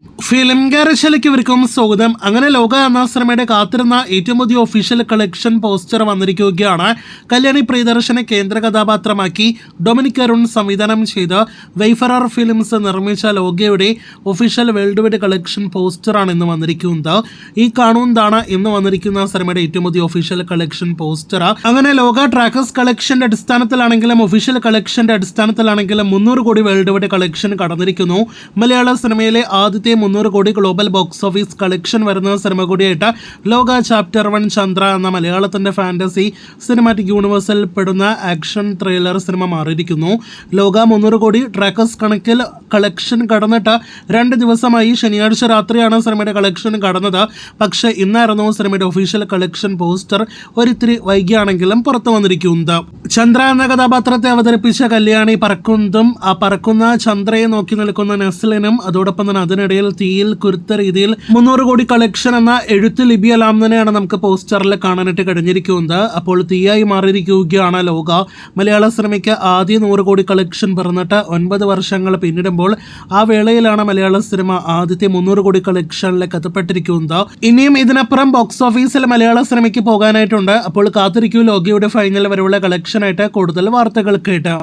Film ഗാരേജിലേക്ക് ഇവർക്കും സ്വാഗതം. അങ്ങനെ ലോക എന്ന സിനിമയുടെ കാത്തിരുന്ന ഏറ്റവും പുതിയ ഒഫീഷ്യൽ കളക്ഷൻ പോസ്റ്റർ വന്നിരിക്കുകയാണ്. കല്യാണി പ്രിയദർശനെ കേന്ദ്ര കഥാപാത്രമാക്കി ഡൊമിനിക് അരുൺ സംവിധാനം ചെയ്ത് വെയ്ഫറർ ഫിലിംസ് നിർമ്മിച്ച ലോകയുടെ ഒഫീഷ്യൽ വേൾഡ് വൈഡ് കളക്ഷൻ പോസ്റ്ററാണ് ഇന്ന് വന്നിരിക്കുന്നത്. ഈ കാണുന്നതാണ് ഇന്ന് വന്നിരിക്കുന്ന സിനിമയുടെ ഏറ്റവും പുതിയ ഒഫീഷ്യൽ കളക്ഷൻ പോസ്റ്റർ. അങ്ങനെ ലോക ട്രാക്കേഴ്സ് കളക്ഷന്റെ അടിസ്ഥാനത്തിലാണെങ്കിലും ഒഫീഷ്യൽ കളക്ഷന്റെ അടിസ്ഥാനത്തിലാണെങ്കിലും 300 കോടി വേൾഡ് വൈഡ് കളക്ഷൻ കടന്നിരിക്കുന്നു. മലയാള സിനിമയിലെ ആദ്യത്തെ 300 കോടി ഗ്ലോബൽ ബോക്സ് ഓഫീസ് കളക്ഷൻ വരുന്ന സിനിമ കൂടിയായിട്ട് ലോക ചാപ്റ്റർ 1 ചന്ദ്ര എന്ന മലയാളത്തിന്റെ ഫാന്റസി സിനിമാറ്റിക് യൂണിവേഴ്സിൽ പെടുന്ന ആക്ഷൻ ത്രില്ലർ സിനിമ മാറിയിരിക്കുന്നു. ലോക 300 കോടി ട്രാക്കേഴ്സ് കണക്കിൽ കളക്ഷൻ കടന്നിട്ട് 2 ദിവസമായി. ശനിയാഴ്ച രാത്രിയാണ് സിനിമയുടെ കളക്ഷൻ കടന്നത്. പക്ഷേ ഇന്നായിരുന്നു സിനിമയുടെ ഒഫീഷ്യൽ കളക്ഷൻ പോസ്റ്റർ ഒരിത്തിരി വൈകിയാണെങ്കിലും പുറത്തു വന്നിരിക്കുന്നത്. ചന്ദ്ര എന്ന കഥാപാത്രത്തെ അവതരിപ്പിച്ച കല്യാണി പറക്കുന്നതും ആ പറക്കുന്ന ചന്ദ്രയെ നോക്കി നിൽക്കുന്ന നെസ്ലിനും അതോടൊപ്പം തന്നെ അതിനിടയിൽ തീയിൽ കുരുത്ത രീതിയിൽ 300 കോടി കളക്ഷൻ എന്ന എഴുത്ത് ലിപിയെല്ലാം തന്നെയാണ് നമുക്ക് പോസ്റ്ററിൽ കാണാനായിട്ട് കഴിഞ്ഞിരിക്കുന്നത്. അപ്പോൾ തീയായി മാറിയിരിക്കുകയാണ് ലോക. മലയാള സിനിമയ്ക്ക് ആദ്യ 100 കോടി കളക്ഷൻ പിറന്നിട്ട് 9 വർഷങ്ങൾ പിന്നിടുമ്പോൾ ആ വേളയിലാണ് മലയാള സിനിമ ആദ്യത്തെ 300 കോടി കളക്ഷനിലേക്ക് എത്തപ്പെട്ടിരിക്കുന്നത്. ഇനിയും ഇതിനപ്പുറം ബോക്സ് ഓഫീസിൽ മലയാള സിനിമയ്ക്ക് പോകാനായിട്ടുണ്ട്. അപ്പോൾ കാത്തിരിക്കൂ ലോകയുടെ ഫൈനൽ വരെയുള്ള കളക്ഷനായിട്ട് കൂടുതൽ വാർത്തകൾ കേട്ട്.